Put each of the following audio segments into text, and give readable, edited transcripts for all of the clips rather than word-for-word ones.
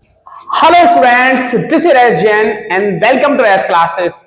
Hello students, this is Jain and welcome to air classes.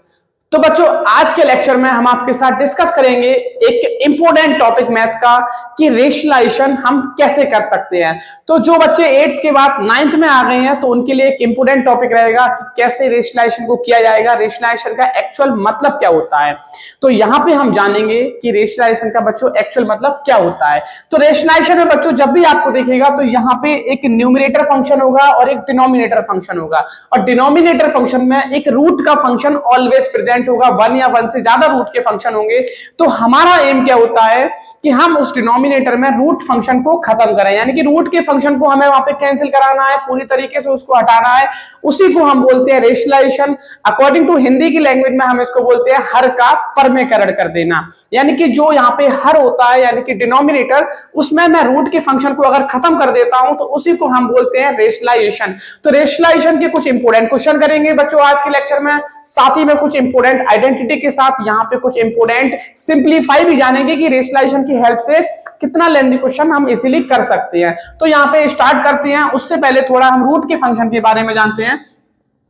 तो बच्चों, आज के लेक्चर में हम आपके साथ डिस्कस करेंगे एक इंपॉर्टेंट टॉपिक मैथ का कि रेशनलाइजेशन हम कैसे कर सकते हैं। तो जो बच्चे 8th के बाद 9th में आ गए हैं तो उनके लिए एक इंपॉर्टेंट टॉपिक रहेगा कि कैसे रेशनलाइजेशन को किया जाएगा, रेशनलाइजेशन का एक्चुअल मतलब क्या होता है। तो यहाँ पे हम जानेंगे कि रेशनलाइजेशन का बच्चों एक्चुअल मतलब क्या होता है। तो रेशनलाइजेशन में बच्चों जब भी आपको देखेगा तो यहाँ पे एक न्यूमरेटर फंक्शन होगा और एक डिनोमिनेटर फंक्शन होगा, और डिनोमिनेटर फंक्शन में एक रूट का फंक्शन ऑलवेज प्रेजेंट होगा, 1 या 1 से ज्यादा रूट के फंक्शन होंगे। तो हमारा एम क्या होता है कि हम उस डिनोमिनेटर में रूट फंक्शन को खत्म करें, यानी कि रूट के फंक्शन को हमें वहां पे कैंसिल कराना है, पूरी तरीके से उसको हटाना है। उसी को हम बोलते हैं रेशनलाइजेशन। अकॉर्डिंग टू हिंदी की लैंग्वेज में हम इसको बोलते हैं हर का परमेकरण कर देना, यानी कि जो यहाँ पे हर होता है यानी कि डिनोमिनेटर, उसमें मैं रूट के फंक्शन को अगर खत्म कर देता हूं तो उसी को हम बोलते हैं रेशनलाइजेशन। तो रेशनलाइजेशन के कुछ इंपोर्टेंट क्वेश्चन करेंगे बच्चों आज के लेक्चर में, साथ ही में कुछ इंपोर्टेंट आइडेंटिटी के साथ यहाँ पे कुछ इंपोर्टेंट सिंप्लीफाई भी जानेंगे कि रेशनलाइजेशन की हेल्प से कितना लेंथी क्वेश्चन हम इजीली कर सकते हैं। तो यहाँ पे स्टार्ट करते हैं, उससे पहले थोड़ा हम रूट के फंक्शन के बारे में जानते हैं।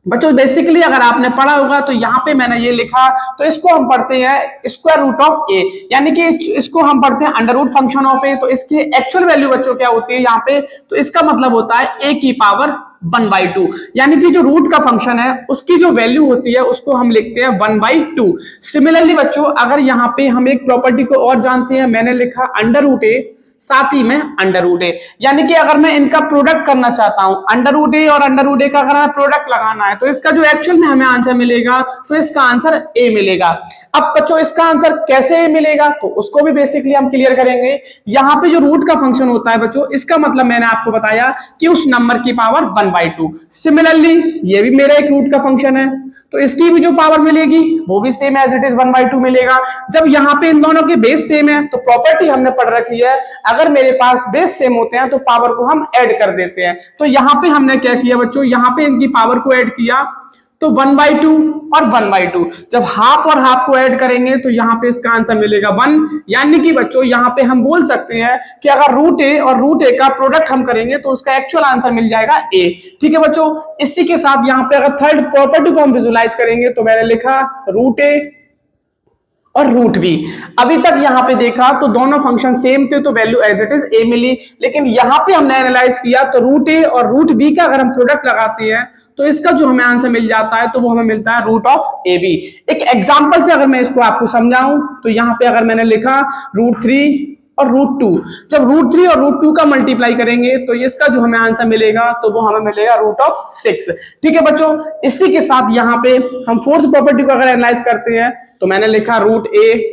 बच्चों बेसिकली अगर आपने पढ़ा होगा तो यहाँ पे मैंने ये लिखा, तो इसको हम पढ़ते हैं स्क्वायर रूट ऑफ ए, यानी कि इसको हम पढ़ते हैं अंडर रूट फंक्शन ऑफ ए। तो इसकी एक्चुअल वैल्यू बच्चों क्या होती है यहाँ पे, तो इसका मतलब होता है ए की पावर 1/2, यानी कि जो रूट का फंक्शन है उसकी जो वैल्यू होती है उसको हम लिखते हैं 1/2। सिमिलरली बच्चों अगर यहाँ पे हम एक प्रॉपर्टी को और जानते हैं, मैंने लिखा अंडर रूट ए साथ ही में अंडर रूट ए, यानी कि अगर मैं इनका प्रोडक्ट करना चाहता हूं, अंडर रूट ए और अंडर रूट ए का अगर हमें प्रोडक्ट लगाना है तो इसका जो एक्चुअल में हमें आंसर मिलेगा तो इसका आंसर ए मिलेगा। अब बच्चों इसका आंसर कैसे ए मिलेगा तो उसको भी बेसिकली हम क्लियर करेंगे। यहाँ पे जो रूट का फंक्शन होता है बच्चों, इसका मतलब मैंने आपको बताया कि उस नंबर की पावर 1/2। सिमिलरली ये भी मेरा एक रूट का फंक्शन है, तो इसकी भी जो पावर मिलेगी वो भी सेम एज इट इज 1/2 मिलेगा। जब यहाँ पे इन दोनों के बेस सेम है तो प्रॉपर्टी हमने पढ़ रखी है, अगर मेरे पास बेस सेम होते हैं तो पावर को हम ऐड कर देते हैं। तो यहाँ पे हमने क्या किया बच्चों, यहाँ पे इनकी पावर को ऐड किया तो 1/2 और 1/2, जब हाफ और हाफ को ऐड करेंगे तो यहाँ पे इसका आंसर मिलेगा 1। यानी कि बच्चों यहाँ पे हम बोल सकते हैं कि अगर रूट ए और रूट ए का प्रोडक्ट हम करेंगे तो उसका एक्चुअल आंसर मिल जाएगा ए। ठीक है बच्चों, इसी के साथ यहाँ पे अगर थर्ड प्रॉपर्टी को हम विजुलाइज करेंगे तो मैंने लिखा रूट ए और रूट वी। अभी तक यहाँ पे देखा तो दोनों फंक्शन सेम थे तो value as it is a मिली, लेकिन यहाँ पे हमने एनालाइज किया तो रूट ए और रूट बी का अगर हम प्रोडक्ट लगाते हैं तो इसका जो हमें आंसर मिल जाता है तो वो हमें मिलता है रूट ऑफ ए बी। एक एग्जांपल से अगर मैं इसको आपको समझाऊं तो यहाँ पे अगर मैंने लिखा √3 और √2, जब √3 और √2 का मल्टीप्लाई करेंगे तो इसका जो हमें आंसर मिलेगा तो वो हमें मिलेगा रूट ऑफ 6। ठीक है बच्चों, इसी के साथ यहाँ पे हम फोर्थ प्रॉपर्टी को अगर एनालाइज करते हैं तो मैंने लिखा रूट ए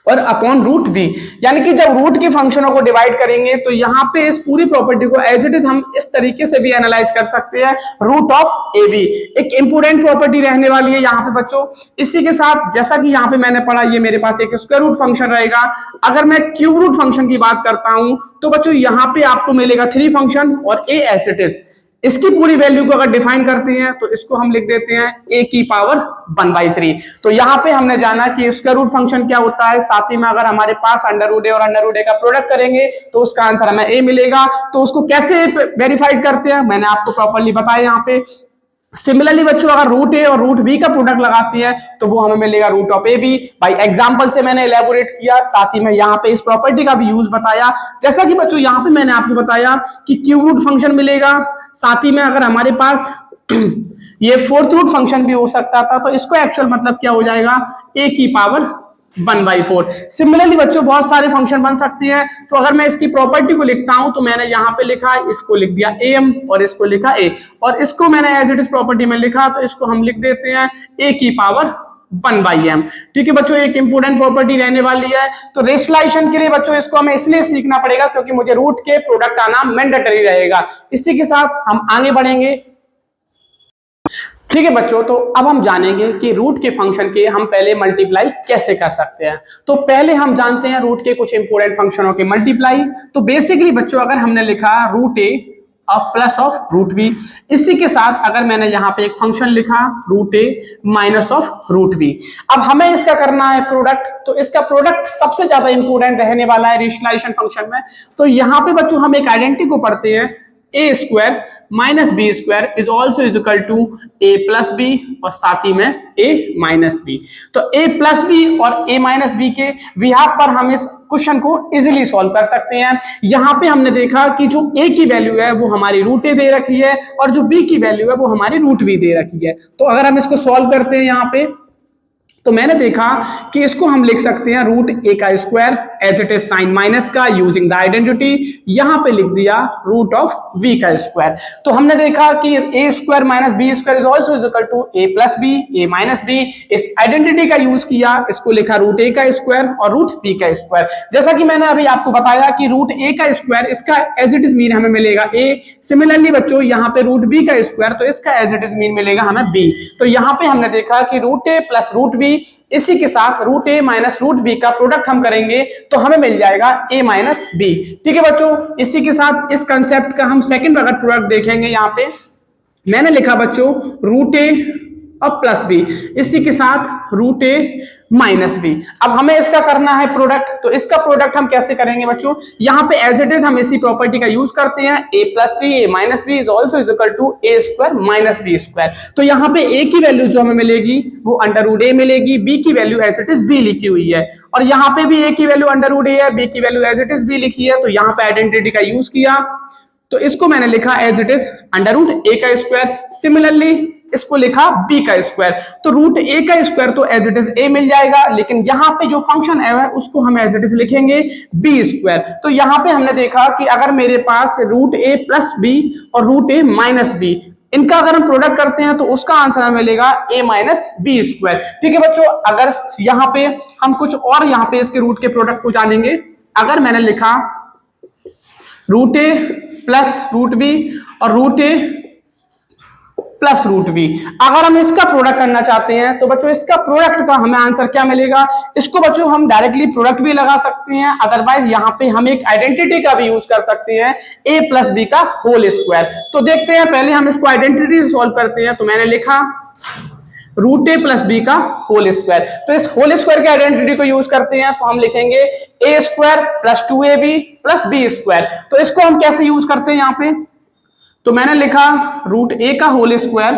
और अपॉन रूट बी, यानी कि जब रूट के फंक्शनों को डिवाइड करेंगे तो यहाँ पे इस पूरी प्रॉपर्टी को एज इट इज हम इस तरीके से भी एनालाइज कर सकते हैं, रूट ऑफ ए बी। एक इंपोर्टेंट प्रॉपर्टी रहने वाली है यहाँ पे बच्चों। इसी के साथ जैसा कि यहाँ पे मैंने पढ़ा, ये मेरे पास एक स्क्वायर रूट फंक्शन रहेगा। अगर मैं क्यूब रूट फंक्शन की बात करता हूं तो बच्चों यहाँ पे आपको मिलेगा 3 फंक्शन और ए एज इट इज। इसकी पूरी वैल्यू को अगर डिफाइन करते हैं तो इसको हम लिख देते हैं a की पावर 1/3। तो यहाँ पे हमने जाना कि स्क्वायर रूट फंक्शन क्या होता है, साथ ही में अगर हमारे पास अंडर रूट ए और अंडर रूट ए का प्रोडक्ट करेंगे तो उसका आंसर हमें a मिलेगा। तो उसको कैसे वेरीफाइड करते हैं मैंने आपको प्रॉपर्ली बताया यहाँ पे। सिमिलरली बच्चों अगर रूट ए और रूट बी का प्रोडक्ट लगाती है तो वो हमें मिलेगा रूट ऑफ ए बी। भाई एग्जांपल से मैंने इलेबोरेट किया, साथ ही में यहाँ पे इस प्रॉपर्टी का भी यूज बताया। जैसा कि बच्चों यहाँ पे मैंने आपको बताया कि क्यूब रूट फंक्शन मिलेगा, साथ ही में अगर हमारे पास ये फोर्थ रूट फंक्शन भी हो सकता था तो इसको एक्चुअल मतलब क्या हो जाएगा, ए की पावर 1/4। सिमिलरली बच्चों बहुत सारे फंक्शन बन सकते हैं। तो अगर मैं इसकी प्रॉपर्टी को लिखता हूं तो मैंने यहाँ पे लिखा, इसको लिख दिया am और इसको लिखा a, और इसको मैंने एज इट इज प्रॉपर्टी में लिखा तो इसको हम लिख देते हैं a की पावर 1/m। ठीक है बच्चों, एक इंपोर्टेंट प्रॉपर्टी रहने वाली है। तो रेशनलाइजेशन के लिए बच्चों इसको हमें इसलिए सीखना पड़ेगा क्योंकि मुझे रूट के प्रोडक्ट आना मैंडेटरी रहेगा। इसी के साथ हम आगे बढ़ेंगे। ठीक है बच्चों, तो अब हम जानेंगे कि रूट के फंक्शन के हम पहले मल्टीप्लाई कैसे कर सकते हैं। तो पहले हम जानते हैं रूट के कुछ इंपोर्टेंट फंक्शनों के मल्टीप्लाई। तो बेसिकली बच्चों अगर हमने लिखा रूट ए और प्लस ऑफ रूट बी, इसी के साथ अगर मैंने यहाँ पे एक फंक्शन लिखा root A minus of root B, अब हमें इसका करना है प्रोडक्ट। तो इसका प्रोडक्ट सबसे ज्यादा इंपोर्टेंट रहने वाला है रेशनलाइजेशन फंक्शन में। तो यहाँ पे बच्चों हम एक आइडेंटिटी को पढ़ते हैं, A square minus B square is also is equal to A plus B और साथ ही में ए माइनस बी। तो ए प्लस बी और ए माइनस बी के बिहाफ पर हम इस क्वेश्चन को इजीली सॉल्व कर सकते हैं। यहां पे हमने देखा कि जो ए की वैल्यू है वो हमारी रूट ए दे रखी है और जो बी की वैल्यू है वो हमारी रूट बी दे रखी है। तो अगर हम इसको सॉल्व करते हैं यहां पे तो मैंने देखा कि इसको हम लिख सकते हैं रूट ए का square as it is sine minus का यूजिंग द आइडेंटिटी, यहां पे लिख दिया रूट ऑफ वी का स्क्वायर। तो हमने देखा कि a square minus B square is also is equal to A plus b a minus b. इस आइडेंटिटी का यूज किया, इसको लिखा रूट ए का स्क्वायर और रूट बी का स्क्वायर। जैसा कि मैंने अभी आपको बताया कि रूट ए का स्क्वायर इसका एज इट इज मीन हमें मिलेगा ए। सिमिलरली बच्चों यहाँ पे रूट बी का स्क्वायर तो इसका एज इट इज मीन मिलेगा हमें बी। तो यहाँ पे हमने देखा कि root a plus root B, इसी के साथ root A minus root b का प्रोडक्ट हम करेंगे तो हमें मिल जाएगा ए माइनस बी। ठीक है बच्चों, इसी के साथ इस कंसेप्ट का हम सेकंड अगर प्रोडक्ट देखेंगे, यहां पे मैंने लिखा बच्चों रूट ए और प्लस बी, इसी के साथ रूट ए माइनस बी। अब हमें इसका करना है प्रोडक्ट, तो इसका प्रोडक्ट हम कैसे करेंगे बच्चों, यहां पे एज इट इज हम इसी प्रॉपर्टी का यूज करते हैं, a plus b a minus b is also is equal to a square minus B square. तो यहां पे ए की वैल्यू जो हमें मिलेगी वो अंडर रूट ए मिलेगी, बी की value as it is B लिखी हुई है और यहां पे भी ए की वैल्यू अंडर रूट ए है, बी की value as it is B लिखी है। तो यहां पे आइडेंटिटी का यूज किया तो इसको मैंने लिखा as it is under root a का स्क्वायर। सिमिलरली इसको लिखा b का स्क्वायर, तो रूट a का स्क्वायर तो एज इट इज a मिल जाएगा, लेकिन यहां पे जो फंक्शन है उसको हम एज इट इज लिखेंगे b स्क्वायर। तो यहां पे हमने देखा कि अगर मेरे पास रूट a प्लस बी और रूट a माइनस बी, इनका अगर हम प्रोडक्ट करते हैं तो उसका आंसर हमें मिलेगा a माइनस बी स्क्वायर। ठीक है बच्चों, अगर यहां पे हम कुछ और यहां पे इसके रूट के प्रोडक्ट को जानेंगे, अगर मैंने लिखा root a plus root b और root a plus root b, अगर हम इसका प्रोडक्ट करना चाहते हैं तो बच्चों इसका प्रोडक्ट का हमें आंसर क्या मिलेगा, इसको बच्चों हम डायरेक्टली प्रोडक्ट भी लगा सकते हैं, अदरवाइज यहां पे हम एक आइडेंटिटी का भी यूज कर सकते हैं, a प्लस बी का होल स्क्वायर। तो देखते हैं, पहले हम इसको आइडेंटिटी से सॉल्व करते हैं। तो मैंने लिखा रूट ए प्लस बी का होल स्क्वायर, तो इस होल स्क्वायर की आइडेंटिटी को यूज करते हैं तो हम लिखेंगे a square plus 2ab plus b square. तो इसको हम कैसे यूज करते हैं यहाँ पे, तो मैंने लिखा रूट ए का होल स्क्वायर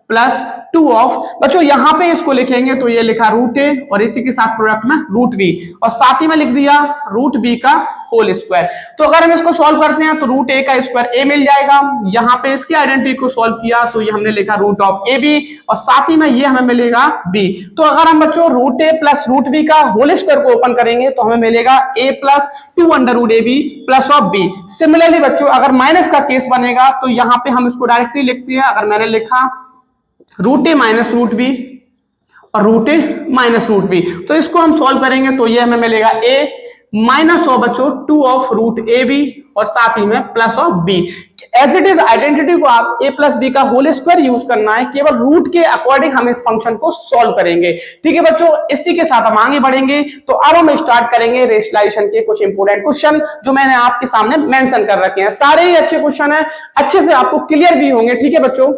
प्लस 2 ऑफ, बच्चों यहां पे इसको लिखेंगे तो ये लिखा रूट ए और इसी के साथ प्रोडक्ट में रूट बी और साथ ही में लिख दिया रूट बी का होल स्क्वायर। तो अगर हम इसको सॉल्व करते हैं तो रूट ए का स्क्वायर ए मिल जाएगा, यहां पे इसकी आइडेंटिटी को सॉल्व किया तो ये हमने लिखा रूट ऑफ ए बी और साथ ही में ये हमें मिलेगा बी। तो अगर हम बच्चों root a plus root b का होल स्क्वायर को ओपन करेंगे तो हमें मिलेगा a plus 2 under root a b plus of b. Similarly बच्चों अगर माइनस का केस बनेगा तो यहां पे हम इसको डायरेक्टली लिखते हैं, अगर मैंने लिखा root A minus root b और root A minus root B, तो इसको हम सॉल्व करेंगे तो ये हमें मिलेगा ए माइनस ऑफ बच्चों 2 ऑफ रूट ए बी और साथ ही में plus of B. As it is identity को आप ए प्लस बी का होल स्क्वायर यूज करना है, केवल रूट के अकॉर्डिंग हम इस फंक्शन को सॉल्व करेंगे। ठीक है बच्चों, इसी के साथ हम आगे बढ़ेंगे। तो अब हम स्टार्ट करेंगे रेशनलाइजेशन के कुछ इंपोर्टेंट क्वेश्चन जो मैंने आपके सामने मेंशन कर रखे हैं। सारे ही अच्छे क्वेश्चन है, अच्छे से आपको क्लियर भी होंगे। ठीक है बच्चों,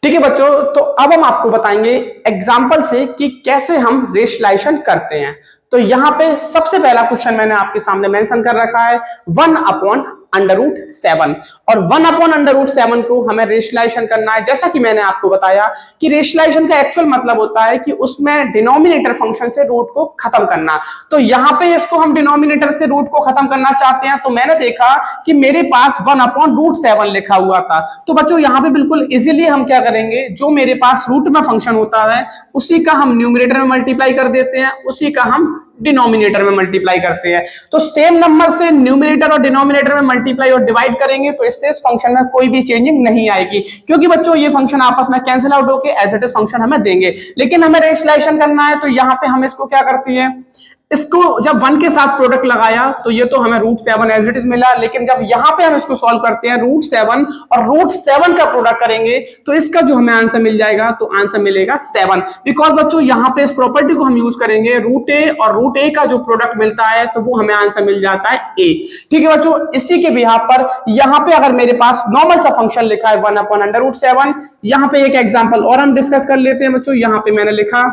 ठीक है बच्चों, तो अब हम आपको बताएंगे एग्जाम्पल से कि कैसे हम रेशनलाइजेशन करते हैं। तो यहां पे सबसे पहला क्वेश्चन मैंने आपके सामने मेंशन कर रखा है 1/√7 और 1/√7 को हमें रेशनलाइजेशन करना है। जैसा कि मैंने आपको बताया कि रेशनलाइजेशन का एक्चुअल मतलब होता है कि उसमें डिनोमिनेटर फंक्शन से रूट को खत्म करना। तो यहां पे इसको हम डिनोमिनेटर से रूट को खत्म करना चाहते हैं, तो मैंने देखा कि मेरे पास 1/√7 लिखा हुआ था। तो बच्चों यहां पे बिल्कुल इजीली हम क्या करेंगे, जो मेरे पास रूट में फंक्शन होता है उसी का हम न्यूमरेटर में मल्टीप्लाई कर देते हैं, उसी का हम डिनोमिनेटर में मल्टीप्लाई करते हैं। तो सेम नंबर से न्यूमरेटर और डिनोमिनेटर में मल्टीप्लाई और डिवाइड करेंगे तो इससे इस फंक्शन में कोई भी चेंजिंग नहीं आएगी, क्योंकि बच्चों ये फंक्शन आपस में कैंसिल आउट होकर एज इट इज फंक्शन हमें देंगे। लेकिन हमें रेशनलाइजेशन करना है तो यहाँ पे हम इसको क्या करते हैं, इसको जब 1 के साथ प्रोडक्ट लगाया तो ये तो हमें √7 एज इट इज मिला, लेकिन जब यहां पे हम इसको सॉल्व करते हैं √7 और √7 का प्रोडक्ट करेंगे तो इसका जो हमें आंसर मिल जाएगा तो आंसर मिलेगा 7। बिकॉज बच्चों यहां पे इस प्रॉपर्टी को हम यूज करेंगे, रूट ए और रूट ए का जो प्रोडक्ट मिलता है तो वो हमें आंसर मिल जाता है ए। ठीक है बच्चों, इसी के बिहाफ पर यहां पे अगर मेरे पास नॉर्मल सा फंक्शन लिखा है 1/√7, यहां पे एक एग्जांपल और हम डिस्कस कर लेते हैं बच्चों। यहां पे मैंने लिखा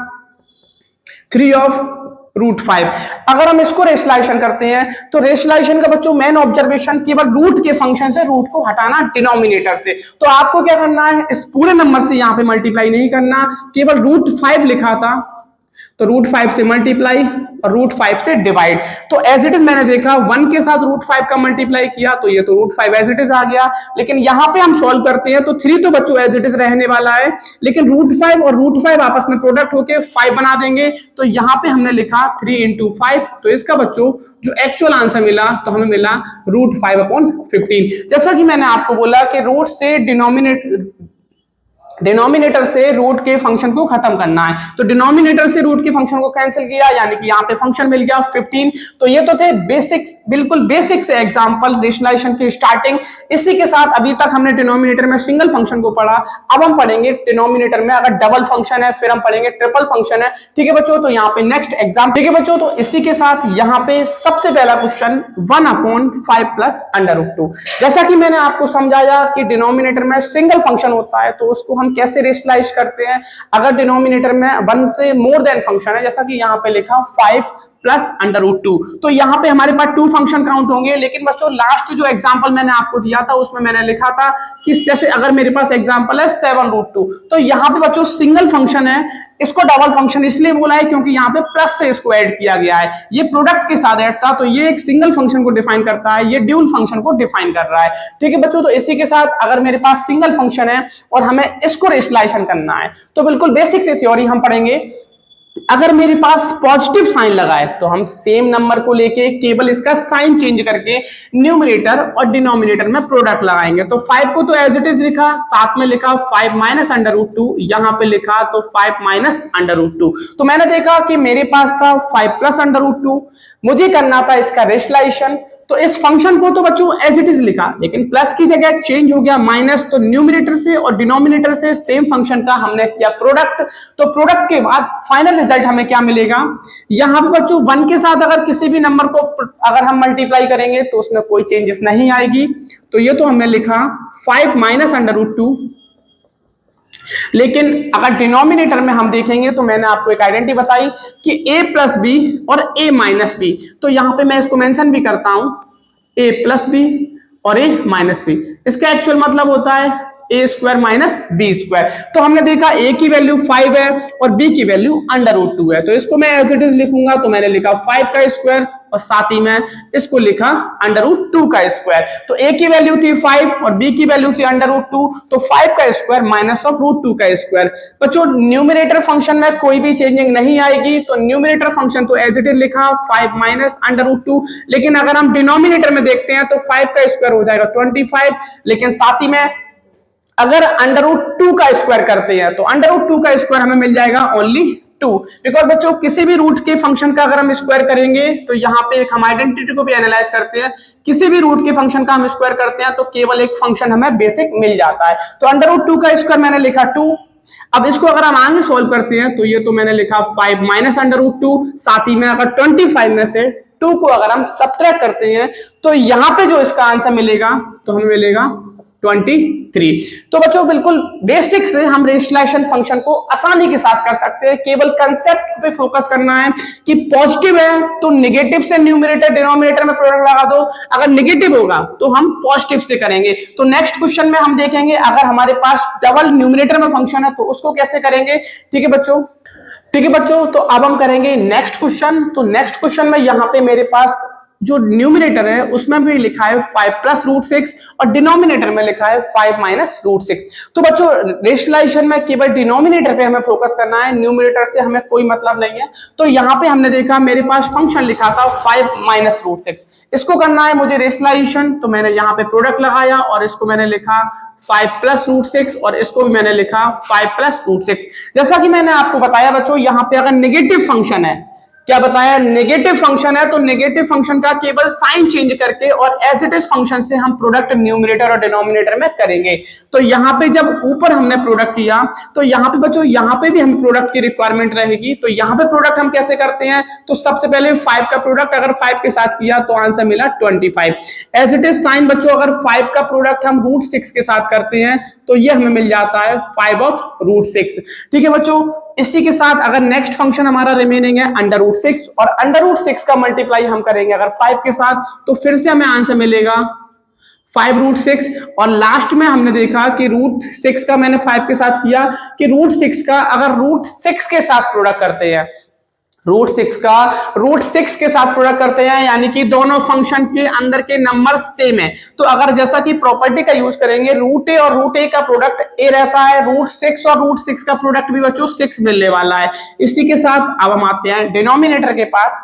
3 ऑफ √5। अगर हम इसको रेशनलाइजेशन करते हैं तो रेशनलाइजेशन का बच्चों मेन ऑब्जर्वेशन केवल रूट के फंक्शन से रूट को हटाना डिनोमिनेटर से। तो आपको क्या करना है, इस पूरे नंबर से यहां पे मल्टीप्लाई नहीं करना, केवल √5 लिखा था तो √5 से मल्टीप्लाई और √5 से डिवाइड। तो एज इट इज मैंने देखा 1 के साथ √5 का मल्टीप्लाई किया तो ये तो √5 एज इट इज आ गया। लेकिन यहां पे हम सॉल्व करते हैं तो 3 तो बच्चों एज इट इज रहने वाला है, लेकिन √5 और √5 आपस में प्रोडक्ट होके 5 बना देंगे। तो यहां पे हमने लिखा 3 × 5, तो इसका बच्चों जो एक्चुअल आंसर मिला तो हमें मिला √5/15। जैसा कि मैंने आपको बोला कि रूट से डिनोमिनेटर से रूट के फंक्शन को खत्म करना है, तो डिनोमिनेटर से रूट के फंक्शन को कैंसिल किया, यानी कि यहाँ पे फंक्शन मिल गया 15। तो ये तो थे बेसिक्स, बिल्कुल बेसिक से एग्जांपल रेशनलाइजेशन की स्टार्टिंग। इसी के साथ अभी तक हमने डिनोमिनेटर में सिंगल फंक्शन को पढ़ा, अब हम पढ़ेंगे डिनोमिनेटर में अगर डबल फंक्शन है, फिर हम पढ़ेंगे ट्रिपल फंक्शन है। ठीक है बच्चों, तो यहाँ पे नेक्स्ट एग्जाम। ठीक है बच्चों, तो इसी के साथ यहाँ पे सबसे पहला क्वेश्चन 1/5 + √2। जैसा कि मैंने आपको समझाया कि डिनोमिनेटर में सिंगल फंक्शन होता है तो उसको हम कैसे रेशनलाइज करते हैं। अगर डिनोमिनेटर में 1 से मोर देन फंक्शन है, जैसा कि यहां पे लिखा 5 + √2, तो यहां पे हमारे पास 2 फंक्शन काउंट होंगे। लेकिन बच्चों लास्ट जो एग्जांपल मैंने आपको दिया था उसमें मैंने लिखा था कि जैसे अगर मेरे पास एग्जांपल है 7√2, तो यहां पे बच्चों सिंगल फंक्शन है, इसको डबल फंक्शन इसलिए बोला है क्योंकि यहाँ पे प्लस से इसको ऐड किया गया है, ये प्रोडक्ट के साथ ऐड था, तो ये एक सिंगल फंक्शन को डिफाइन करता है, ये ड्यूल फंक्शन को डिफाइन कर रहा है। ठीक है बच्चों, तो इसी के साथ अगर मेरे पास सिंगल फंक्शन है और हमें इसको रेशनलाइजेशन करना है तो बिल्कुल बेसिक से थ्योरी हम पढ़ेंगे। अगर मेरे पास पॉजिटिव साइन लगा है तो हम सेम नंबर को लेके केवल इसका साइन चेंज करके न्यूमरेटर और डिनोमिनेटर में प्रोडक्ट लगाएंगे। तो 5 को तो एज इट इज लिखा, साथ में लिखा 5 - √2, यहां पे लिखा तो 5 - √2। तो मैंने देखा कि मेरे पास था 5 + √2, मुझे करना था इसका रेशनलाइजेशन। तो इस फंक्शन को तो बच्चों एज इट इज लिखा, लेकिन प्लस की जगह चेंज हो गया माइनस, तो न्यूमरेटर से और डिनोमिनेटर से सेम फंक्शन का हमने किया प्रोडक्ट। तो प्रोडक्ट के बाद फाइनल रिजल्ट हमें क्या मिलेगा, यहां पे बच्चों 1 के साथ अगर किसी भी नंबर को अगर हम मल्टीप्लाई करेंगे तो उसमें कोई चेंजेस नहीं आएगी। तो ये तो हमने लिखा 5 - √2। लेकिन अगर डिनोमिनेटर में हम देखेंगे तो मैंने आपको एक आइडेंटिटी बताई कि a + b और a - b, तो यहां पे मैं इसको मेंशन भी करता हूं a + b और a - b। इसका एक्चुअल मतलब होता है a² - b²। तो हमने देखा a की वैल्यू 5 है और b की वैल्यू √2 है, तो इसको मैं एज इट इज लिखूंगा। तो मैंने लिखा 5 का स्क्वायर और साथ ही में इसको लिखा √2 का स्क्वायर। तो a की वैल्यू थी 5 और b की वैल्यू थी √2, तो 5 का स्क्वायर -√2 का स्क्वायर। बच्चों न्यूमरेटर फंक्शन में कोई भी चेंजिंग नहीं आएगी, तो न्यूमरेटर फंक्शन तो एज इट इज लिखा 5 - √2। लेकिन अगर हम डिनोमिनेटर में देखते हैं तो 5 का स्क्वायर हो जाएगा 25, लेकिन साथ ही में अगर √2 का स्क्वायर करते हैं तो √2 का स्क्वायर हमें मिल जाएगा ओनली 2। बिकॉज बच्चों किसी भी रूट के फंक्शन का अगर हम स्क्वायर करेंगे तो यहाँ पे एक हम आइडेंटिटी को भी एनालाइज करते हैं, किसी भी रूट के फंक्शन का हम स्क्वायर करते हैं तो केवल एक फंक्शन हमें बेसिक मिल जाता है। तो √2 का स्क्वायर मैंने लिखा 2। अब इसको अगर हम आगे सोल्व करते हैं तो ये तो मैंने लिखा 5 - √2, साथ ही में अगर 25 में से 2 को अगर हम सब्ट्रैक्ट करते हैं तो यहाँ पे जो इसका आंसर मिलेगा तो हमें मिलेगा 23। तो बच्चों बिल्कुल बेसिक से हम रेशनलाइजेशन फंक्शन को आसानी के साथ कर सकते हैं। केवल कंसेप्ट पे फोकस करना है कि पॉजिटिव है तो नेगेटिव से न्यूमरेटर डिनोमिनेटर में प्रोडक्ट लगा दो, अगर नेगेटिव होगा तो हम पॉजिटिव से करेंगे। तो नेक्स्ट क्वेश्चन में हम देखेंगे अगर हमारे पास डबल न्यूमरेटर में फंक्शन है तो उसको कैसे करेंगे। ठीक है बच्चों, ठीक है बच्चों, तो अब हम करेंगे नेक्स्ट क्वेश्चन। तो नेक्स्ट क्वेश्चन में यहाँ पे मेरे पास जो न्यूमरेटर है उसमें भी लिखा है 5 + √6 और डिनोमिनेटर में लिखा है 5 - √6। तो बच्चों रेशनलाइजेशन में केवल डिनोमिनेटर पे हमें फोकस करना है, न्यूमरेटर से हमें कोई मतलब नहीं है। तो यहाँ पे हमने देखा मेरे पास फंक्शन लिखा था 5 - √6, इसको करना है मुझे रेशनलाइजेशन। तो मैंने यहाँ पे प्रोडक्ट लगाया और इसको मैंने लिखा 5 + √6 और इसको भी मैंने लिखा 5 + √6। जैसा कि मैंने आपको बताया बच्चों, यहाँ पे अगर नेगेटिव फंक्शन है, क्या बताया, नेगेटिव फंक्शन है, तो नेगेटिव फंक्शन का केवल साइन चेंज करके और एज इट इज फंक्शन से हम प्रोडक्ट न्यूमरेटर और डिनोमिनेटर में करेंगे। तो यहाँ पे जब ऊपर हमने प्रोडक्ट किया तो यहाँ पे बच्चों यहाँ पे भी हम प्रोडक्ट की रिक्वायरमेंट रहेगी। तो यहाँ पे प्रोडक्ट हम कैसे करते हैं, तो सबसे पहले 5 का प्रोडक्ट अगर 5 के साथ किया तो आंसर मिला 25। एज इट इज साइन बच्चों अगर 5 का प्रोडक्ट हम √6 के साथ करते हैं तो ये हमें मिल जाता है 5/√6। ठीक है बच्चों, इसी के साथ अगर नेक्स्ट फंक्शन हमारा रिमेनिंग है √6 और √6 का मल्टीप्लाई हम करेंगे अगर 5 के साथ तो फिर से हमें आंसर मिलेगा 5√6 और लास्ट में हमने देखा कि √6 का मैंने 5 के साथ किया कि √6 का अगर √6 के साथ प्रोडक्ट करते हैं √6 के साथ प्रोडक्ट करते हैं यानी कि दोनों फंक्शन के अंदर के नंबर सेम है। तो अगर जैसा कि प्रॉपर्टी का यूज करेंगे √a और √a का प्रोडक्ट a रहता है, √6 और √6 का प्रोडक्ट भी बच्चों 6 मिलने वाला है। इसी के साथ अब हम आते हैं डिनोमिनेटर के पास।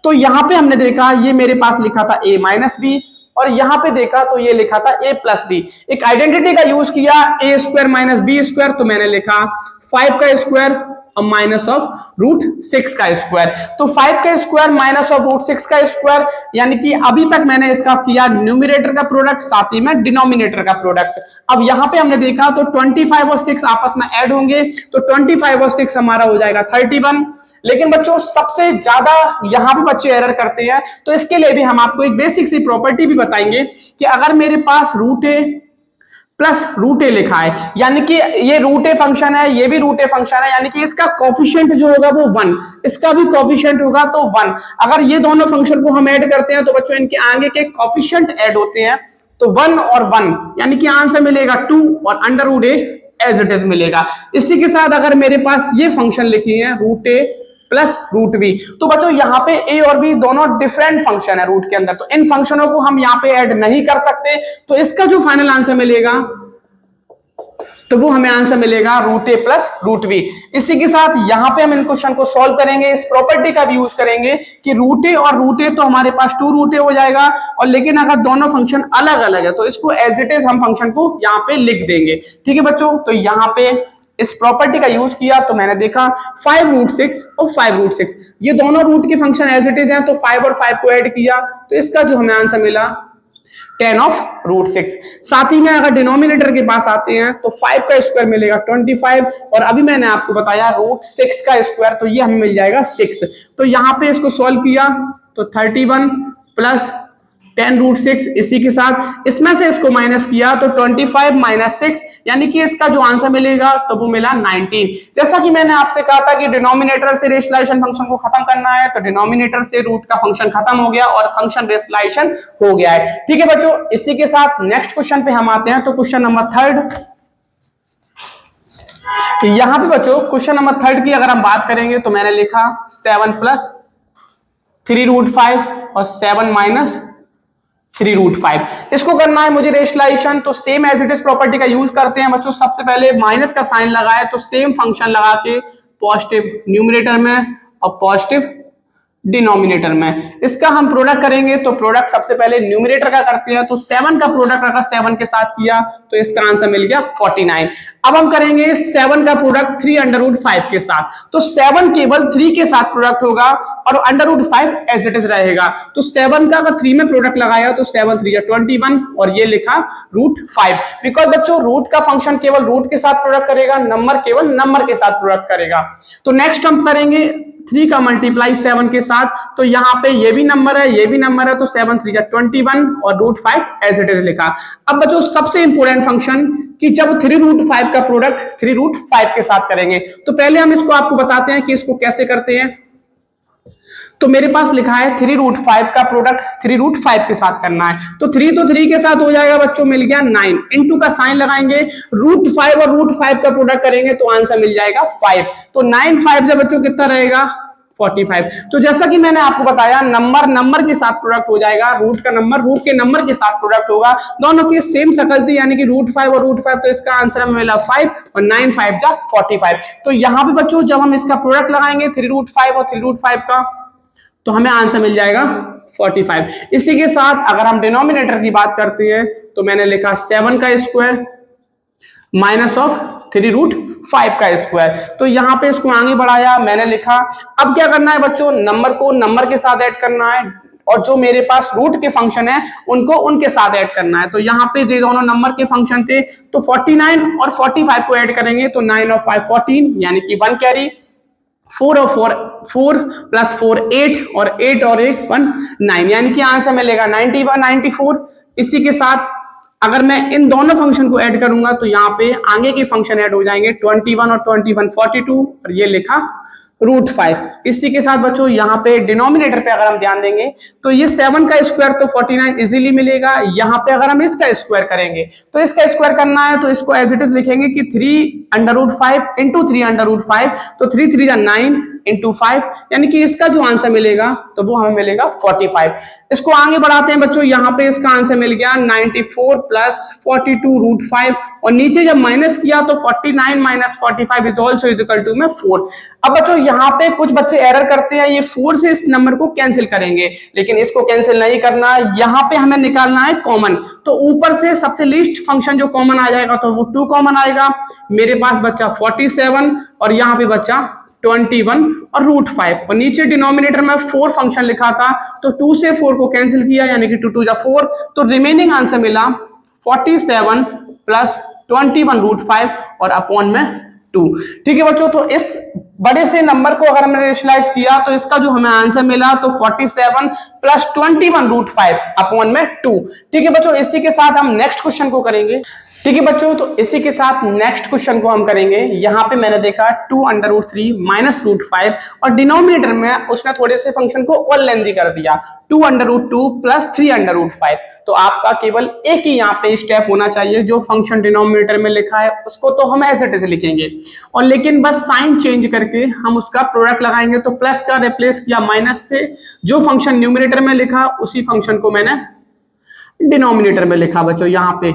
तो यहां पे हमने देखा ये मेरे पास लिखा था a - b और यहां पे देखा तो ये लिखा था a + b। एक आइडेंटिटी का यूज किया a² - b², तो मैंने लिखा 5 का स्क्वायर और माइनस ऑफ √6 का स्क्वायर। तो 5 का स्क्वायर माइनस ऑफ √6 का स्क्वायर यानी कि अभी तक मैंने इसका किया न्यूमरेटर का प्रोडक्ट साथ ही में डिनोमिनेटर का प्रोडक्ट। अब यहां पे हमने देखा तो 25 और 6 आपस में ऐड होंगे तो 25 और 6 हमारा हो जाएगा 31। लेकिन बच्चों सबसे ज्यादा यहां पे बच्चे एरर करते हैं, तो इसके लिए भी हम आपको एक बेसिक सी प्रॉपर्टी भी बताएंगे कि अगर मेरे पास √a प्लस √a लिखा है यानी कि ये √a फंक्शन है, ये भी √a फंक्शन है, यानी कि इसका कोफिशिएंट जो होगा वो 1, इसका भी कोफिशिएंट होगा तो 1। अगर ये दोनों फंक्शन को हम ऐड करते हैं तो बच्चों इनके आगे के कोफिशिएंट ऐड होते हैं तो 1 और 1 यानी कि आंसर मिलेगा 2 और √a एज इट इज मिलेगा। इसी के साथ अगर मेरे पास ये फंक्शन लिखी है √a प्लस √b, तो बच्चों यहाँ पे a और b दोनों डिफरेंट फंक्शन है रूट के अंदर, तो इन फंक्शनों को हम यहाँ पे ऐड नहीं कर सकते। तो इसका जो फाइनल आंसर मिलेगा तो वो हमें आंसर मिलेगा √a प्लस √b। इसी के साथ यहाँ पे हम इन क्वेश्चन को सॉल्व करेंगे, इस प्रॉपर्टी का भी यूज करेंगे कि √a और √a तो हमारे पास 2√a हो जाएगा, और लेकिन अगर दोनों फंक्शन अलग अलग है तो इसको एज इट इज हम फंक्शन को यहाँ पे लिख देंगे। ठीक है बच्चों, तो यहाँ पे इस प्रॉपर्टी का यूज किया तो मैंने देखा 5√6 और 5√6 ये दोनों रूट के फंक्शन एज इट इज हैं, तो 5 और 5 को ऐड किया तो इसका जो हमें आंसर मिला 10 ऑफ √6। साथ ही में अगर डिनोमिनेटर के पास आते हैं तो 5 का स्क्वायर मिलेगा 25 और अभी मैंने आपको बताया √6 का स्क्वायर, तो ये हमें मिल जाएगा 6। तो यहाँ पे इसको सॉल्व किया तो 31 प्लस 10√6, इसी के साथ इसमें से इसको माइनस किया तो 25 - 6 यानी कि इसका जो आंसर मिलेगा तो वो मिला 19। जैसा कि मैंने आपसे कहा था कि डिनोमिनेटर से रेशनलाइजेशन फंक्शन को खत्म करना है, तो डिनोमिनेटर से रूट का फंक्शन खत्म हो गया और फंक्शन रेशनलाइजेशन हो गया है। ठीक है बच्चों, इसी के साथ नेक्स्ट क्वेश्चन पे हम आते हैं। तो क्वेश्चन नंबर 3 यहां पे बच्चों क्वेश्चन नंबर 3 की अगर हम बात करेंगे तो मैंने लिखा 7 + 3√5 और 7 - 3√5 इसको करना है मुझे रेशनलाइजेशन। तो same as it is property का यूज करते हैं बच्चों। सबसे पहले माइनस का साइन लगाए तो सेम फंक्शन लगा के पॉजिटिव न्यूमरेटर में और पॉजिटिव डिनोमिनेटर में इसका हम प्रोडक्ट करेंगे। तो प्रोडक्ट सबसे पहले न्यूमरेटर का करते हैं, तो 7 का प्रोडक्ट अगर 7 के साथ किया तो इसका आंसर मिल गया 49। अब हम करेंगे 7 का प्रोडक्ट 3√5 के साथ, तो 7 केवल 3 के साथ प्रोडक्ट होगा और √5 एज इट इज रहेगा। तो 7 का अगर 3 में प्रोडक्ट लगाया तो 7 3 21 और ये लिखा √5, बिकॉज बच्चों रूट का फंक्शन केवल रूट के साथ प्रोडक्ट करेगा, नंबर केवल नंबर के साथ प्रोडक्ट करेगा। तो नेक्स्ट हम करेंगे 3 का मल्टीप्लाई 7 के साथ, तो यहाँ पे ये भी नंबर है ये भी नंबर है, तो 7 3 21 और √5 एज इट इज लिखा। अब बच्चों सबसे इंपोर्टेंट फंक्शन कि जब 3√5 का प्रोडक्ट 3√5 के साथ करेंगे, तो पहले हम इसको आपको बताते हैं कि इसको कैसे करते हैं। तो मेरे पास लिखा है 3√5 का प्रोडक्ट 3√5 के साथ करना है, तो 3 तो 3 के साथ हो जाएगा बच्चों, मिल गया 9। इनटू का साइन लगाएंगे, √5 और √5 का प्रोडक्ट करेंगे तो आंसर मिल जाएगा 5। तो 9 5 से बच्चों कितना रहेगा 45। तो जैसा कि मैंने आपको बताया नंबर नंबर के साथ प्रोडक्ट हो जाएगा, रूट का नंबर रूट के नंबर के साथ प्रोडक्ट होगा, दोनों की सेम शक्ल थी यानी कि √5 और √5, तो इसका आंसर हमें मिला 5 और 9 5 जा 45। तो यहाँ पे बच्चों जब हम इसका प्रोडक्ट लगाएंगे 3√5 और 3√5 का तो हमें आंसर मिल जाएगा 45। इसी के साथ अगर हम डिनोमिनेटर की बात करते हैं तो मैंने लिखा 7 का स्क्वायर माइनस ऑफ 3√5 का स्क्वायर, तो यहाँ पे इसको आगे बढ़ाया मैंने लिखा। अब क्या करना है बच्चों, नंबर को नंबर के साथ ऐड करना है और जो मेरे पास रूट के फंक्शन है उनको उनके साथ ऐड करना है। तो यहाँ पे ये दोनों नंबर के फंक्शन थे, तो 49 और 45 को ऐड करेंगे तो 9 और 5 14 यानी कि 1 कैरी, 4 और 4 प्लस 4 8 और 8 और 1 1 9 यानी कि आंसर मिलेगा 91 94। इसी के साथ अगर मैं इन दोनों फंक्शन को ऐड करूंगा तो यहाँ पे आगे के फंक्शन ऐड हो जाएंगे 21 और 21 42 और ये लिखा √5। इसी के साथ बच्चों यहाँ पे डिनोमिनेटर पे अगर हम ध्यान देंगे तो ये 7 का स्क्वायर तो 49 इजीली मिलेगा। यहाँ पे अगर हम इसका स्क्वायर करेंगे तो इसका स्क्वायर करना है तो इसको एज इट इज लिखेंगे कि 3√5 इंटू 3√5 तो 3 3 9 इंटू 5 यानी कि इसका जो आंसर मिलेगा तो वो हमें मिलेगा 45। इसको आगे बढ़ाते हैं बच्चों, यहाँ पे इसका आंसर मिल गया 94 प्लस 42√5 और नीचे जब माइनस किया तो 49 minus 45 is also equal to में 4। अब बच्चों यहाँ पे कुछ बच्चे एरर करते हैं, ये 4 से इस नंबर को कैंसिल करेंगे, लेकिन इसको कैंसिल नहीं करना, यहाँ पे हमें निकालना है कॉमन। तो ऊपर से सबसे लीस्ट फंक्शन जो कॉमन आ जाएगा तो वो 2 कॉमन आएगा। मेरे पास बच्चा 47 और यहाँ पे बच्चा 21 और √5 और नीचे डिनोमिनेटर में 4 फंक्शन लिखा था तो 2 से 4 को कैंसिल किया यानी कि 2 2 जा 4 तो रिमेनिंग आंसर मिला 47 प्लस 21√5 और अपॉन में 2। ठीक है बच्चों, तो इस बड़े से नंबर को अगर हमने रेशनलाइज किया तो इसका जो हमें आंसर मिला तो 47 प्लस 21√5 अपॉन में 2। ठीक है बच्चों, इसी के साथ हम नेक्स्ट क्वेश्चन को करेंगे। ठीक है बच्चों, तो इसी के साथ नेक्स्ट क्वेश्चन को हम करेंगे। यहाँ पे मैंने देखा 2√3 माइनस √5 और डिनोमिनेटर में उसने थोड़े से फंक्शन को और लेंदी कर दिया 2√2 प्लस 3√5। तो आपका केवल एक ही यहाँ पे स्टेप होना चाहिए, जो फंक्शन डिनोमिनेटर में लिखा है उसको तो हम एज इट इज लिखेंगे और लेकिन बस साइन चेंज करके हम उसका प्रोडक्ट लगाएंगे। तो प्लस का रिप्लेस किया माइनस से, जो फंक्शन न्यूमिनेटर में लिखा उसी फंक्शन को मैंने डिनोमिनेटर में लिखा बच्चों। यहाँ पे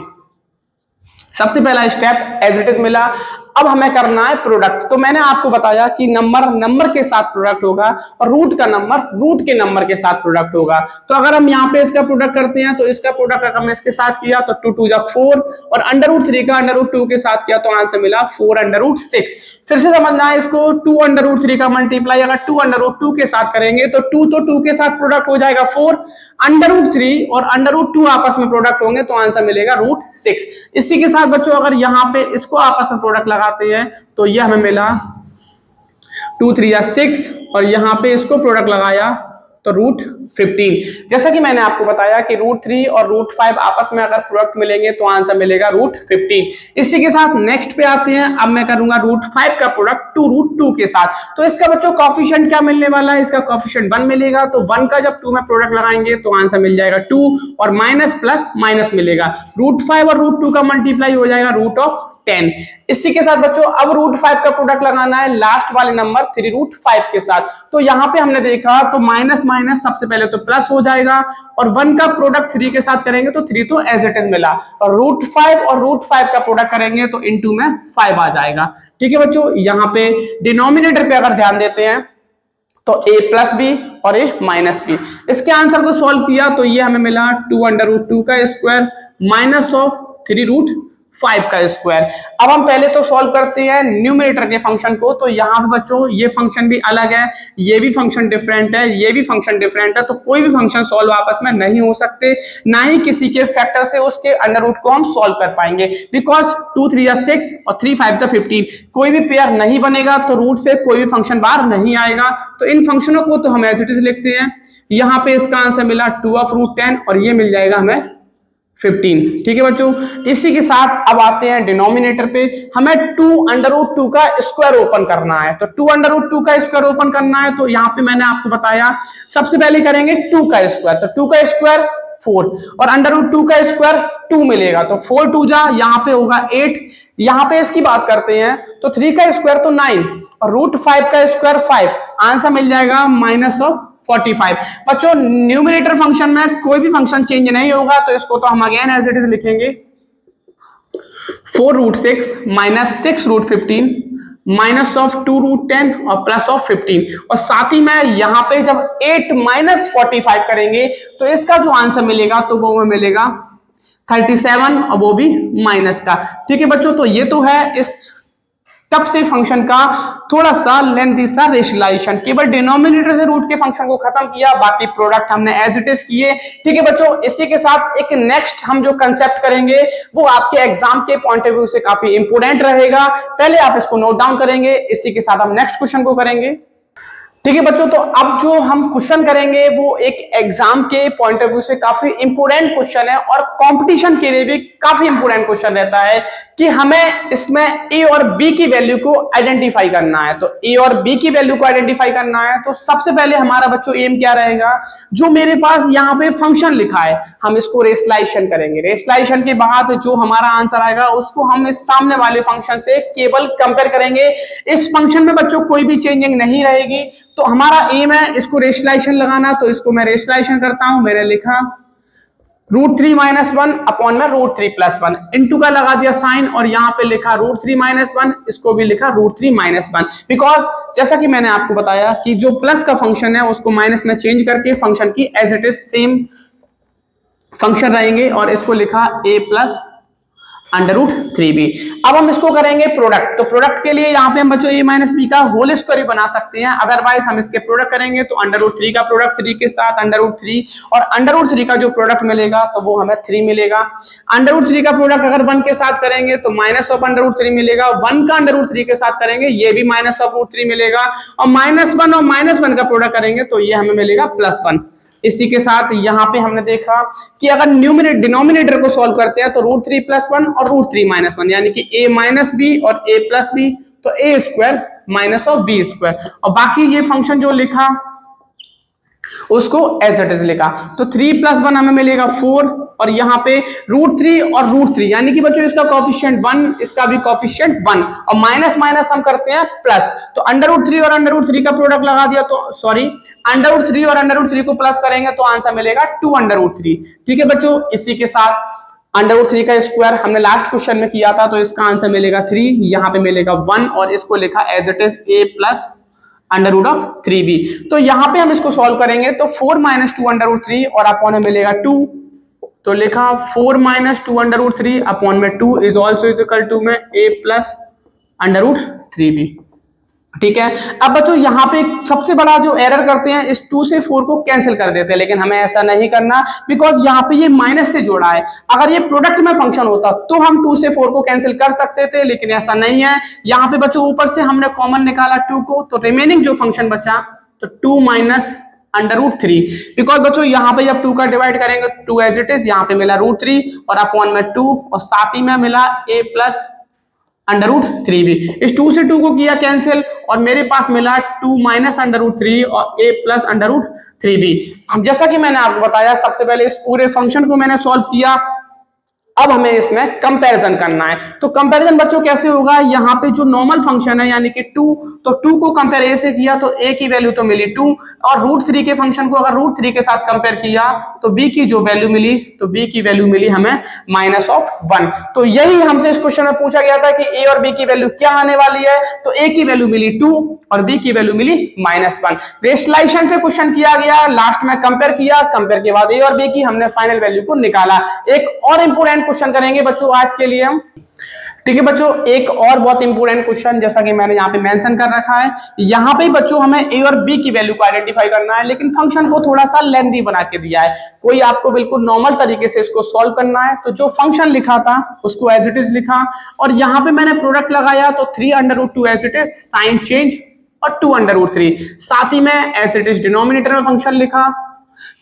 सबसे पहला स्टेप एज इट इज मिला। अब हमें करना है प्रोडक्ट। तो मैंने आपको बताया कि नंबर के साथ प्रोडक्ट होगा और रूट का नंबर रूट के नंबर के साथ प्रोडक्ट होगा। तो अगर हम यहाँ पे इसका प्रोडक्ट करते हैं तो इसका प्रोडक्ट अगर हमने इसके साथ किया तो 2 2 जा 4 और √3 का √2 के साथ किया तो आंसर मिला 4√6। फिर से समझना है इसको, 2√3 का मल्टीप्लाई अगर 2√2 के साथ करेंगे तो 2 तो 2 के साथ प्रोडक्ट हो जाएगा 4, √3 और √2 आपस में प्रोडक्ट होंगे तो आंसर मिलेगा √6। इसी के साथ बच्चों अगर यहाँ पे इसको आपस में प्रोडक्ट लगाते हैं तो ये हमें मिला 2 3 या 6 और यहाँ पे इसको प्रोडक्ट लगाया तो √15। जैसा कि मैंने आपको बताया कि √3 और √5 आपस में अगर प्रोडक्ट मिलेंगे तो आंसर मिलेगा √15। इसी के साथ नेक्स्ट पे आते हैं। अब मैं करूंगा √5 का प्रोडक्ट 2√2 के साथ। तो इसका बच्चों कॉफिशिएंट क्या मिलने वाला है, इसका कॉफिशिएंट 1 मिलेगा। तो 1 का जब 2 में प्रोडक्ट लगाएंगे तो आंसर मिल जाएगा 2 और माइनस प्लस माइनस मिलेगा। √5 और √2 का मल्टीप्लाई हो जाएगा √10। इसी के साथ बच्चों अब √5 का प्रोडक्ट लगाना है लास्ट वाले नंबर 3√5 के साथ। तो यहां पे हमने देखा तो माइनस माइनस सबसे पहले तो प्लस हो जाएगा और 1 का प्रोडक्ट 3 के साथ करेंगे तो 3 तो एज इट इज मिला और √5 और √5 का प्रोडक्ट करेंगे तो इनटू में 5 आ जाएगा। ठीक है बच्चों, यहाँ पे डिनोमिनेटर पे अगर ध्यान देते हैं तो a प्लस बी और a माइनस बी। इसके आंसर को सॉल्व किया तो ये हमें मिला 2√2 का स्क्वायर माइनस ऑफ 3√5 का स्क्वायर। अब हम पहले तो सॉल्व करते हैं न्यूमरेटर के फंक्शन को। तो यहाँ पे बच्चों ये फंक्शन भी अलग है, ये भी फंक्शन डिफरेंट है, ये भी फंक्शन डिफरेंट है। तो कोई भी फंक्शन सॉल्व आपस में नहीं हो सकते, ना ही किसी के फैक्टर से उसके अंडर रूट को हम सॉल्व कर पाएंगे, बिकॉज 2 3 या 6 और 3 5 या 15 कोई भी पेयर नहीं बनेगा तो रूट से कोई भी फंक्शन बाहर नहीं आएगा। तो इन फंक्शनों को तो हम एज इट इज लिखते हैं। यहाँ पे इसका आंसर मिला 2/√10 और ये मिल जाएगा हमें 15। ठीक है बच्चों, इसी के साथ अब आते हैं डिनोमिनेटर पे। हमें 2√2 का स्क्वायर ओपन करना है। तो 2√2 का स्क्वायर ओपन करना है तो यहाँ पे मैंने आपको बताया सबसे पहले करेंगे 2 का स्क्वायर। तो 2 का स्क्वायर 4 और √2 का स्क्वायर 2 मिलेगा तो 4 2 जा यहाँ पे होगा 8। यहाँ पे इसकी बात करते हैं तो 3 का स्क्वायर तो 9 और √5 का स्क्वायर 5, आंसर मिल जाएगा माइनस ऑफ 45। बच्चों न्यूमरेटर फंक्शन में कोई भी फंक्शन चेंज नहीं होगा तो इसको तो हम अगेन एज इट इज लिखेंगे 4√6 माइनस 6√15 माइनस ऑफ 2√10 और प्लस ऑफ 15। और साथ ही में यहाँ पे जब 8 माइनस 45 करेंगे तो इसका जो आंसर मिलेगा तो वो हमें मिलेगा 37 और वो भी माइनस का। ठीक है बच्चों, तो ये तो है इस तब से फंक्शन का थोड़ा सा लेंथी सा रेशनलाइजेशन। केवल डिनोमिनेटर से रूट के फंक्शन को खत्म किया, बाकी प्रोडक्ट हमने एज इट इज किए। ठीक है बच्चों, इसी के साथ एक नेक्स्ट हम जो कंसेप्ट करेंगे वो आपके एग्जाम के पॉइंट ऑफ व्यू से काफी इंपोर्टेंट रहेगा। पहले आप इसको नोट डाउन करेंगे, इसी के साथ हम नेक्स्ट क्वेश्चन को करेंगे। ठीक है बच्चों, तो अब जो हम क्वेश्चन करेंगे वो एक एग्जाम के पॉइंट ऑफ व्यू से काफी इंपोर्टेंट क्वेश्चन है और कंपटीशन के लिए भी काफी इंपोर्टेंट क्वेश्चन रहता है कि हमें इसमें ए और बी की वैल्यू को आइडेंटिफाई करना है। तो ए और बी की वैल्यू को आइडेंटिफाई करना है तो सबसे पहले हमारा बच्चों एम क्या रहेगा, जो मेरे पास यहाँ पे फंक्शन लिखा है हम इसको रेशलाइजेशन करेंगे। रेशलाइजेशन के बाद जो हमारा आंसर आएगा उसको हम इस सामने वाले फंक्शन से केवल कंपेयर करेंगे। इस फंक्शन में बच्चों कोई भी चेंजिंग नहीं रहेगी। तो हमारा एम है इसको रेशलाइजेशन लगाना, तो इसको मैं रेशलाइजेशन करता हूं। मैंने लिखा √3 - 1 अपॉन में √3 + 1 इंटू का लगा दिया साइन और यहां पे लिखा √3 - 1, इसको भी लिखा √3 - 1 बिकॉज जैसा कि मैंने आपको बताया कि जो प्लस का फंक्शन है उसको माइनस में चेंज करके फंक्शन की as it is same function रहेंगे और इसको लिखा a + √3b। अब हम इसको करेंगे प्रोडक्ट। तो प्रोडक्ट के लिए यहाँ पे हम बच्चों a - b का होल स्क्वायर बना सकते हैं, अदरवाइज हम इसके प्रोडक्ट करेंगे तो √3 का प्रोडक्ट 3 के साथ √3 और √3 का जो प्रोडक्ट मिलेगा तो वो हमें 3 मिलेगा। √3 का प्रोडक्ट अगर 1 के साथ करेंगे तो -(√3) मिलेगा, 1 का √3 के साथ करेंगे ये भी -(√3) मिलेगा और -1 और -1 का प्रोडक्ट करेंगे तो ये हमें मिलेगा +1। इसी के साथ यहाँ पे हमने देखा कि अगर न्यूमरेटर डिनोमिनेटर को सॉल्व करते हैं तो √3 + 1 और √3 - 1 यानी कि a - b और a + b तो a² - b² और बाकी ये फंक्शन जो लिखा उसको एज इट इज लिखा। तो 3 + 1 हमें मिलेगा 4 और यहाँ पे √3 और √3 यानी कि बच्चों इसका कोएफिशिएंट 1 इसका भी कोएफिशिएंट 1 और माइनस माइनस हम करते हैं प्लस। तो √3 और √3 का प्रोडक्ट लगा दिया तो सॉरी √3 और √3 को प्लस करेंगे तो आंसर मिलेगा 2√3। ठीक है बच्चों, इसी के साथ √3 का स्क्वायर हमने लास्ट क्वेश्चन में किया था तो इसका आंसर मिलेगा 3, यहाँ पे मिलेगा 1 और इसको लिखा as it is a + √3b। तो यहां पे हम इसको सॉल्व करेंगे तो 4 - 2√3 और अपॉन में मिलेगा 2, तो लिखा 4 - 2√3 अपॉन में 2 इज ऑल्सो इक्वल टू में a + √3b। ठीक है, अब बच्चों यहाँ पे सबसे बड़ा जो एरर करते हैं इस 2 से 4 को कैंसिल कर देते हैं, लेकिन हमें ऐसा नहीं करना बिकॉज यहाँ पे ये माइनस से जोड़ा है। अगर ये प्रोडक्ट में फंक्शन होता तो हम 2 से 4 को कैंसिल कर सकते थे, लेकिन ऐसा नहीं है। यहाँ पे बच्चों ऊपर से हमने कॉमन निकाला 2 को, तो रिमेनिंग जो फंक्शन बचा तो 2 - √3 बिकॉज बच्चों यहाँ पे जब 2 का डिवाइड करेंगे 2 एज इट इज, यहाँ पे मिला √3 और अपॉन में 2 और साथ ही में मिला a + √3b। इस 2 से 2 को किया कैंसिल और मेरे पास मिला 2 - √3 और a + √3b। अब जैसा कि मैंने आपको बताया सबसे पहले इस पूरे फंक्शन को मैंने सॉल्व किया, अब हमें इसमें कंपैरिजन करना है। तो कंपैरिजन बच्चों कैसे होगा, यहाँ पे जो नॉर्मल फंक्शन है यानी कि 2, तो 2 को कंपेयर a से किया तो a की वैल्यू तो मिली 2 और √3 के फंक्शन को अगर √3 के साथ कंपेयर किया तो b की जो वैल्यू मिली तो b की वैल्यू मिली हमें -1। तो यही हमसे इस क्वेश्चन में पूछा गया था कि a और b की वैल्यू क्या आने वाली है, तो a की वैल्यू मिली 2 और b की वैल्यू मिली -1। रेशलाइजेशन से क्वेश्चन किया गया, लास्ट में कंपेयर किया, कंपेयर के बाद a और b की हमने फाइनल वैल्यू को निकाला। एक और इंपोर्टेंट क्वेश्चन करेंगे बच्चों आज के लिए हम। ठीक है बच्चों, एक और बहुत इंपोर्टेंट क्वेश्चन जैसा कि मैंने यहाँ पे मेंशन कर रखा है, यहाँ पे बच्चों हमें a और b की वैल्यू को आइडेंटिफाई करना है, लेकिन फंक्शन को थोड़ा सा लेंथी बना के दिया है। कोई आपको बिल्कुल नॉर्मल तरीके से इसको सॉल्व करना है, तो जो फंक्शन लिखा था उसको एज इट इज लिखा और यहाँ पे मैंने प्रोडक्ट लगाया तो 3√2 as it is, sign change और 2√3, साथ ही में एज इट इज डिनोमिनेटर में फंक्शन लिखा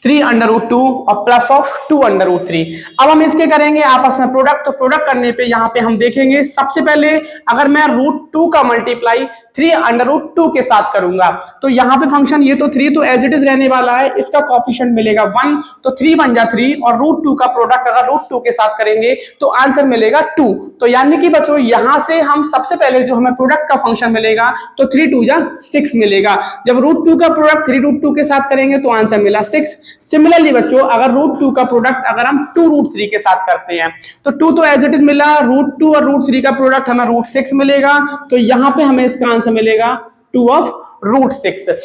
3√2 और प्लस ऑफ 2√3। अब हम इसके करेंगे आपस में प्रोडक्ट। तो प्रोडक्ट करने पे यहाँ पे हम देखेंगे सबसे पहले अगर मैं √2 का मल्टीप्लाई 3√2 के साथ करूंगा तो यहाँ पे फंक्शन ये तो 3 तो एज इट इज रहने वाला है, इसका कोएफिशिएंट मिलेगा 1 तो 3 बन जा 3 और √2 का प्रोडक्ट अगर √2 के साथ करेंगे तो आंसर मिलेगा 2। तो यानी कि बच्चों यहाँ से हम सबसे पहले जो हमें प्रोडक्ट का फंक्शन मिलेगा तो 3 2 जा 6 मिलेगा। जब √2 का प्रोडक्ट 3√2 के साथ करेंगे तो आंसर मिला 6। सिमिलरली बच्चों अगर √2 का प्रोडक्ट अगर हम 2√3 के साथ करते हैं तो 2 तो एज इट इज मिला, √2 और √3 का प्रोडक्ट हमें √6 मिलेगा, तो यहां पे हमें इसका आंसर मिलेगा 2 ऑफ √6।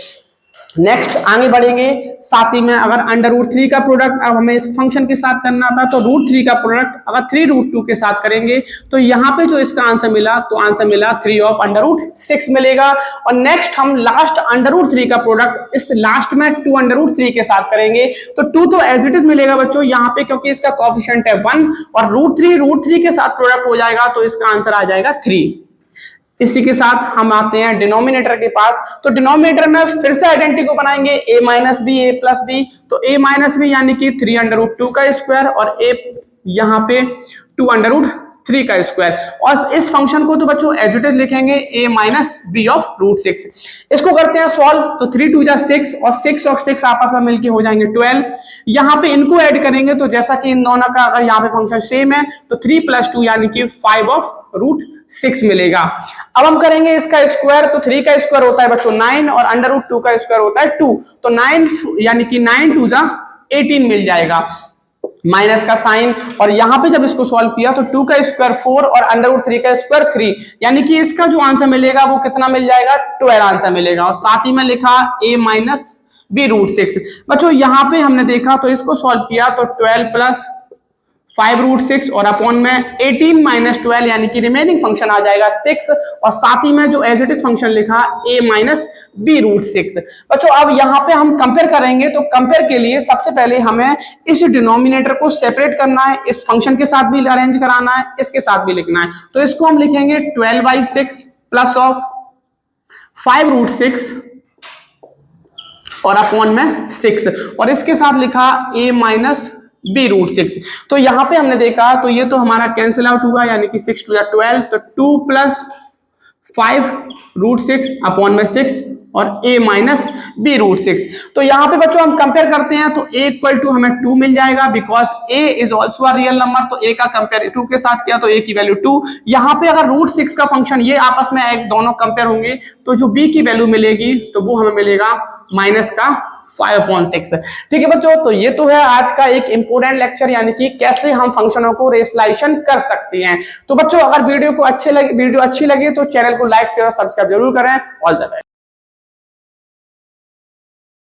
नेक्स्ट आगे बढ़ेंगे, साथ ही में अगर √3 का प्रोडक्ट अब हमें इस फंक्शन के साथ करना था तो √3 का प्रोडक्ट अगर 3√2 के साथ करेंगे तो यहाँ पे जो इसका आंसर मिला तो आंसर मिला 3 ऑफ √6 मिलेगा। और नेक्स्ट हम लास्ट √3 का प्रोडक्ट इस लास्ट में 2√3 के साथ करेंगे तो 2 तो एज इट इज मिलेगा बच्चों यहाँ पे, क्योंकि इसका कोएफिशिएंट है 1 और √3 के साथ प्रोडक्ट हो जाएगा तो इसका आंसर आ जाएगा 3। इसी के साथ हम आते हैं डिनोमिनेटर के पास। तो डिनोमिनेटर में फिर से आइडेंटिटी को बनाएंगे a minus B A plus B. तो a माइनस बी यानी कि 3√2 का स्क्वायर और a यहाँ पे 2√3 का स्क्वायर। और इस फंक्शन को तो बच्चों एज इट इज लिखेंगे a माइनस बी ऑफ √6। इसको करते हैं सॉल्व। तो 3 2 6 और 6 और 6 आपस में मिलके हो जाएंगे 12। यहाँ पे इनको ऐड करेंगे तो जैसा कि इन दोनों का अगर यहाँ पे फंक्शन सेम है तो 3 + 2 यानी कि 5 ऑफ √6 मिलेगा। अब हम करेंगे इसका स्क्वायर। तो 3 का स्क्वायर होता है बच्चों 9 और √2 का स्क्वायर होता है 2। तो 9 यानी कि 9 2 जा 18 मिल जाएगा, माइनस का साइन। और यहां पे जब इसको सॉल्व किया तो 2 का स्क्वायर 4 और √3 का स्क्वायर 3, यानी कि इसका जो आंसर मिलेगा वो कितना मिल जाएगा, 12 आंसर मिलेगा। और साथ ही में लिखा a माइनस बी √6। बच्चों यहां पे हमने देखा तो इसको सॉल्व किया तो 12 + 5√6 और अपॉन में 18 - 12 यानी कि रिमेनिंग फंक्शन आ जाएगा 6। और साथ ही में जो एज इट इज फंक्शन लिखा a माइनस बी √6। बच्चों अब यहाँ पे हम कंपेयर करेंगे। तो कंपेयर के लिए सबसे पहले हमें इस डिनोमिनेटर को सेपरेट करना है, इस फंक्शन के साथ भी अरेंज कराना है, इसके साथ भी लिखना है। तो इसको हम लिखेंगे 12/6 प्लस ऑफ 5√6 और अपॉन में 6 और इसके साथ लिखा a माइनस बी √6। तो यहां पे हमने देखा तो ये तो हमारा कैंसिल आउट हुआ, यानी कि 6 2 12। तो 2 + 5√6 अपॉन में 6 और a माइनस बी √6। तो यहाँ पे बच्चों हम कंपेयर करते हैं तो a = हमें 2 मिल जाएगा, because a is also a real number. तो a का कंपेयर 2 के साथ किया तो a की वैल्यू 2। यहाँ पे अगर √6 का फंक्शन ये आपस में एक दोनों कंपेयर होंगे तो जो b की वैल्यू मिलेगी तो वो हमें मिलेगा माइनस का 5/6। ठीक है बच्चों, तो ये तो है आज का एक इंपोर्टेंट लेक्चर, यानी कि कैसे हम फंक्शनों को रेशनलाइजेशन कर सकते हैं। तो बच्चों अगर वीडियो अच्छी लगी तो चैनल को लाइक शेयर और सब्सक्राइब जरूर करें। All the best.